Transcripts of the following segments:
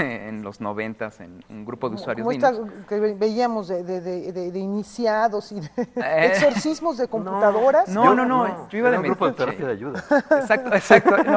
en los 90s en un grupo de usuarios Como Linux. esta que veíamos de iniciados y de exorcismos de computadoras. No, yo iba de era un grupo de metiche. terapia de ayuda.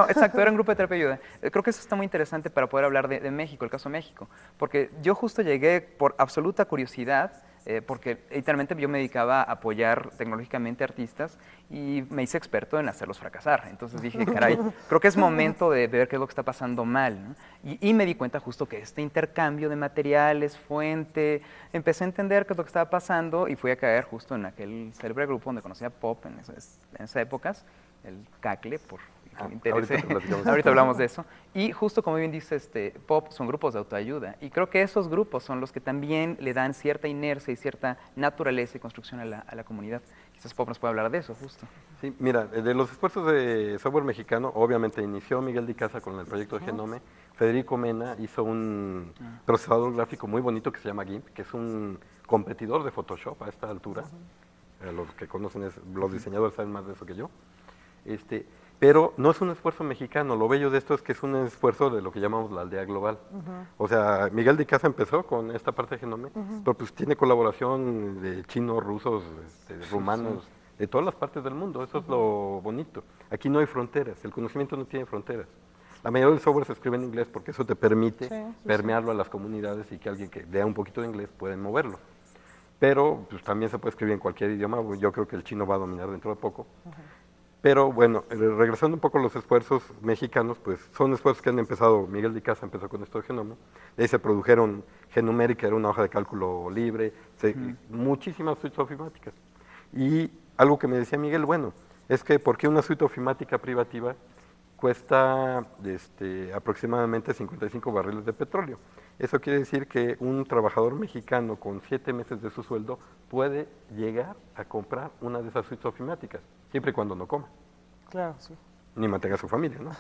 Exacto, era un grupo de terapia de ayuda. Creo que eso está muy interesante para poder hablar de México, el caso de México, porque yo justo llegué por absoluta curiosidad, porque literalmente yo me dedicaba a apoyar tecnológicamente artistas y me hice experto en hacerlos fracasar. Entonces dije, caray, creo que es momento de ver qué es lo que está pasando mal, ¿no? Y me di cuenta justo que este intercambio de materiales, fuente, empecé a entender qué es lo que estaba pasando y fui a caer justo en aquel célebre grupo donde conocía Pop en esas épocas, el Cacle, por que me interese. Ahorita hablamos de eso. Y justo como bien dice Pop, son grupos de autoayuda. Y creo que esos grupos son los que también le dan cierta inercia y cierta naturaleza y construcción a la comunidad. Quizás Pop nos puede hablar de eso, justo. Sí, mira, de los esfuerzos de software mexicano, obviamente inició Miguel de Icaza con el proyecto de Genome. Federico Mena hizo un procesador gráfico muy bonito que se llama GIMP, que es un competidor de Photoshop a esta altura. Los que conocen, los diseñadores saben más de eso que yo. Pero no es un esfuerzo mexicano, lo bello de esto es que es un esfuerzo de lo que llamamos la aldea global. O sea, Miguel de Icaza empezó con esta parte de Genome, pero pues tiene colaboración de chinos, rusos, rumanos, de todas las partes del mundo, eso es lo bonito. Aquí no hay fronteras, el conocimiento no tiene fronteras. La mayoría del software se escribe en inglés porque eso te permite permearlo a las comunidades y que alguien que vea un poquito de inglés pueda moverlo. Pero pues, también se puede escribir en cualquier idioma, yo creo que el chino va a dominar dentro de poco. Pero bueno, regresando un poco a los esfuerzos mexicanos, pues son esfuerzos que han empezado, Miguel de Icaza empezó con esto de Genome, de ahí se produjeron Genumeric, que era una hoja de cálculo libre, muchísimas suites ofimáticas. Y algo que me decía Miguel, bueno, es que ¿por qué una suite ofimática privativa cuesta aproximadamente 55 barriles de petróleo? Eso quiere decir que un trabajador mexicano con 7 meses de su sueldo puede llegar a comprar una de esas suites ofimáticas, siempre y cuando no coma. Claro, sí. Ni mantenga a su familia, ¿no?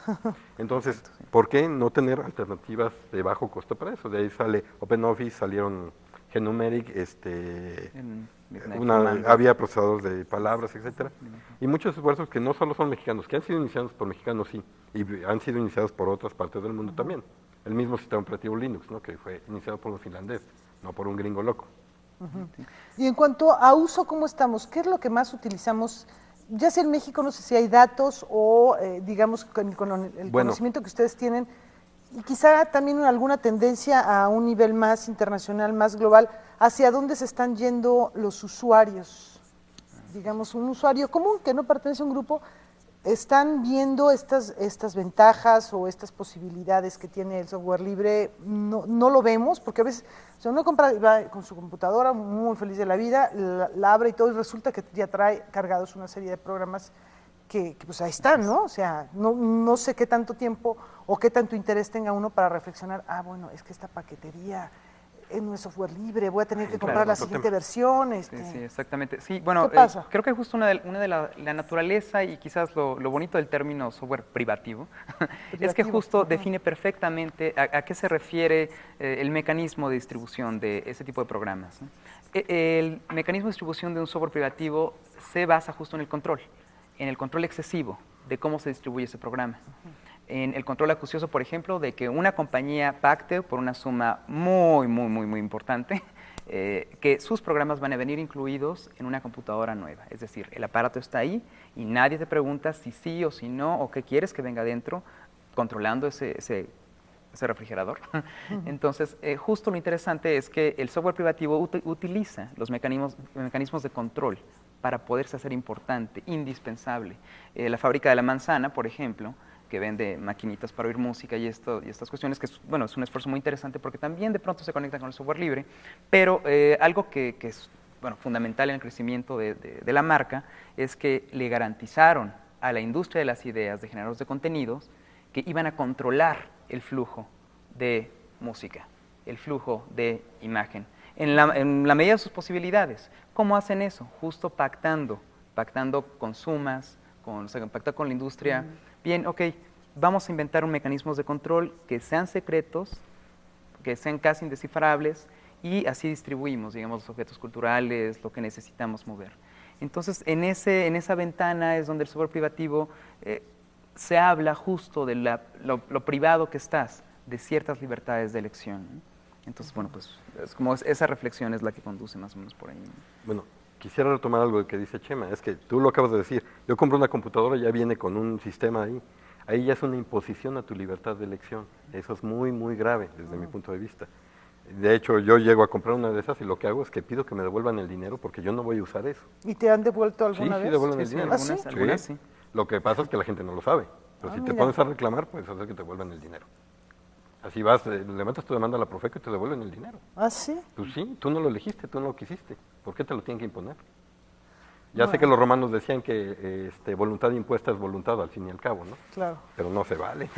Entonces, ¿por qué no tener alternativas de bajo costo para eso? De ahí sale OpenOffice, salieron Genumeric, había procesadores de palabras, etcétera, y muchos esfuerzos que no solo son mexicanos, que han sido iniciados por mexicanos, sí, y han sido iniciados por otras partes del mundo también. El mismo sistema operativo Linux, ¿no? Que fue iniciado por un finlandés, no por un gringo loco. Y en cuanto a uso, ¿cómo estamos? ¿Qué es lo que más utilizamos? Ya sea en México, no sé si hay datos o, digamos, con el conocimiento que ustedes tienen, y quizá también alguna tendencia a un nivel más internacional, más global, hacia dónde se están yendo los usuarios. Digamos, un usuario común que no pertenece a un grupo, ¿están viendo estas ventajas o estas posibilidades que tiene el software libre? No lo vemos, porque a veces uno va con su computadora muy feliz de la vida, la abre y todo, y resulta que ya trae cargados una serie de programas que pues ahí están, ¿no? O sea, no sé qué tanto tiempo o qué tanto interés tenga uno para reflexionar, bueno, es que esta paquetería no es software libre, voy a tener que comprar la siguiente versión. Sí, exactamente. Sí, bueno, ¿qué pasa? Creo que justo una de la naturaleza y quizás lo bonito del término software privativo es que justo define perfectamente a qué se refiere el mecanismo de distribución de ese tipo de programas, ¿no? El mecanismo de distribución de un software privativo se basa justo en el control excesivo de cómo se distribuye ese programa. En el control acucioso, por ejemplo, de que una compañía pacte por una suma muy importante que sus programas van a venir incluidos en una computadora nueva. Es decir, el aparato está ahí y nadie te pregunta si sí o si no o qué quieres que venga dentro controlando ese refrigerador. Entonces, justo lo interesante es que el software privativo utiliza los mecanismos de control para poderse hacer importante, indispensable. La fábrica de la manzana, por ejemplo, que vende maquinitas para oír música y estas cuestiones, que es un esfuerzo muy interesante porque también de pronto se conecta con el software libre, pero algo que es fundamental en el crecimiento de la marca es que le garantizaron a la industria de las ideas, de generadores de contenidos, que iban a controlar el flujo de música, el flujo de imagen, en la medida de sus posibilidades. ¿Cómo hacen eso? Justo pactando con sumas, pactando con la industria. Bien, ok, vamos a inventar mecanismos de control que sean secretos, que sean casi indescifrables, y así distribuimos, digamos, los objetos culturales, lo que necesitamos mover. Entonces, en esa ventana es donde el software privativo se habla justo de lo privado que estás, de ciertas libertades de elección, ¿no? Entonces, bueno, pues es como esa reflexión es la que conduce más o menos por ahí, ¿no? Bueno, quisiera retomar algo que dice Chema, es que tú lo acabas de decir, yo compro una computadora y ya viene con un sistema ahí ya es una imposición a tu libertad de elección, eso es muy, muy grave desde mi punto de vista. De hecho, yo llego a comprar una de esas y lo que hago es que pido que me devuelvan el dinero porque yo no voy a usar eso. ¿Y te han devuelto alguna vez? Sí, devuelven el dinero. Algunas sí. Lo que pasa es que la gente no lo sabe, pero si te pones a reclamar, puedes hacer que te devuelvan el dinero. Así vas, levantas tu demanda a la Profeco y te devuelven el dinero. ¿Ah, sí? Pues sí, tú no lo elegiste, tú no lo quisiste. ¿Por qué te lo tienen que imponer? Ya sé que los romanos decían que voluntad impuesta es voluntad al fin y al cabo, ¿no? Claro. Pero no se vale.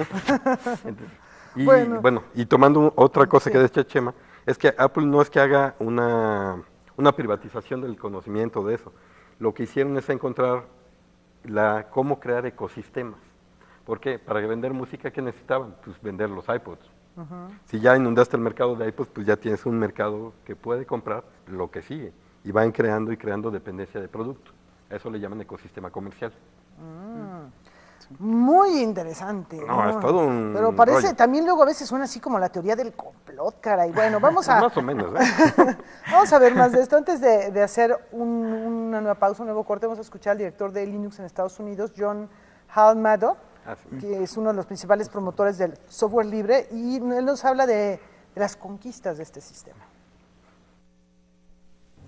Y bueno, y tomando otra cosa que decía Chema, es que Apple no es que haga una privatización del conocimiento de eso. Lo que hicieron es encontrar cómo crear ecosistemas. ¿Por qué? Para vender música, ¿qué necesitaban? Pues vender los iPods. Si ya inundaste el mercado de iPods, pues ya tienes un mercado que puede comprar lo que sigue. Y van creando y creando dependencia de producto. Eso le llaman ecosistema comercial. Muy interesante. No, es todo un Pero parece, rollo. también luego a veces suena así como la teoría del complot, caray. Bueno, vamos a... Más o menos, ¿eh? Vamos a ver más de esto. Antes de hacer una nueva pausa, un nuevo corte, vamos a escuchar al director de Linux en Estados Unidos, John Hall Maddox, que es uno de los principales promotores del software libre, y él nos habla de las conquistas de este sistema.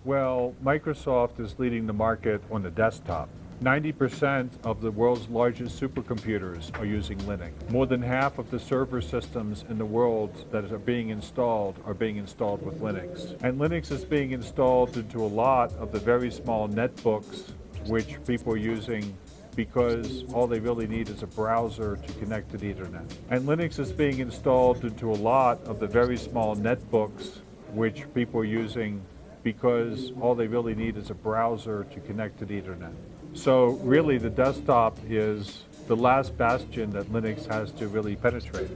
Well, Microsoft is leading the market on the desktop. 90% of the world's largest supercomputers are using Linux. More than half of the server systems in the world that are being installed with Linux. And Linux is being installed into a lot of the very small netbooks which people are using because all they really need is a browser to connect to the internet. And Linux is being installed into a lot of the very small netbooks which people are using because all they really need is a browser to connect to the internet. So really the desktop is the last bastion that Linux has to really penetrate.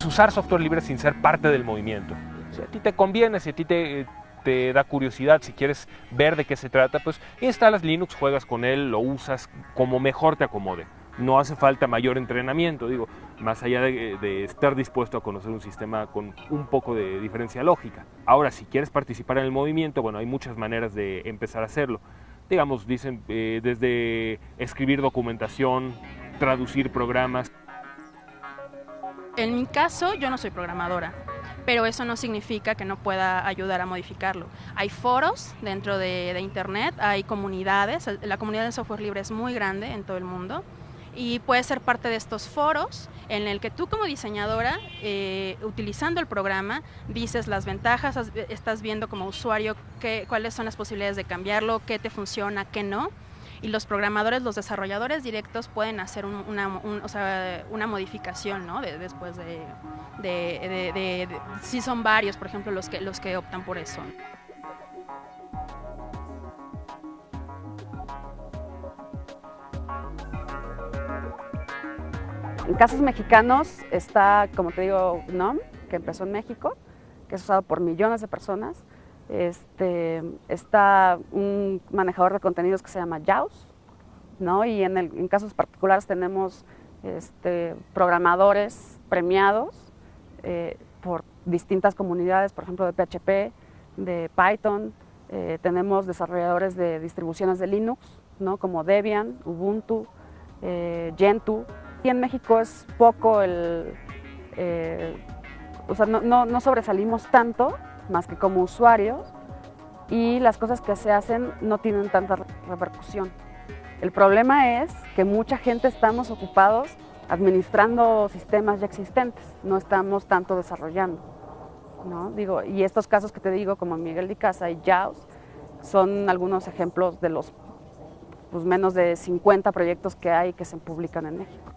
Usar software libre sin ser parte del movimiento. Si a ti te conviene, si a ti te da curiosidad, si quieres ver de qué se trata, pues instalas Linux, juegas con él, lo usas como mejor te acomode. No hace falta mayor entrenamiento, digo, más allá de estar dispuesto a conocer un sistema con un poco de diferencia lógica. Ahora, si quieres participar en el movimiento, bueno, hay muchas maneras de empezar a hacerlo. Digamos, dicen, desde escribir documentación, traducir programas. En mi caso, yo no soy programadora, pero eso no significa que no pueda ayudar a modificarlo. Hay foros dentro de Internet, hay comunidades, la comunidad de software libre es muy grande en todo el mundo, y puedes ser parte de estos foros en el que tú como diseñadora, utilizando el programa, dices las ventajas, estás viendo como usuario cuáles son las posibilidades de cambiarlo, qué te funciona, qué no, y los programadores, los desarrolladores directos pueden hacer una modificación, ¿no? Después sí son varios, por ejemplo, los que optan por eso. En casos mexicanos está, como te digo, GNOME, que empezó en México, que es usado por millones de personas. Está un manejador de contenidos que se llama JAWS, ¿no? Y en casos particulares tenemos programadores premiados por distintas comunidades, por ejemplo de PHP, de Python. Tenemos desarrolladores de distribuciones de Linux, ¿no? Como Debian, Ubuntu, Gentoo. Y en México es poco no sobresalimos tanto, más que como usuarios, y las cosas que se hacen no tienen tanta repercusión. El problema es que mucha gente estamos ocupados administrando sistemas ya existentes, no estamos tanto desarrollando, ¿no? Digo, y estos casos que te digo, como Miguel de Casa y JAWS, son algunos ejemplos de los menos de 50 proyectos que hay que se publican en México.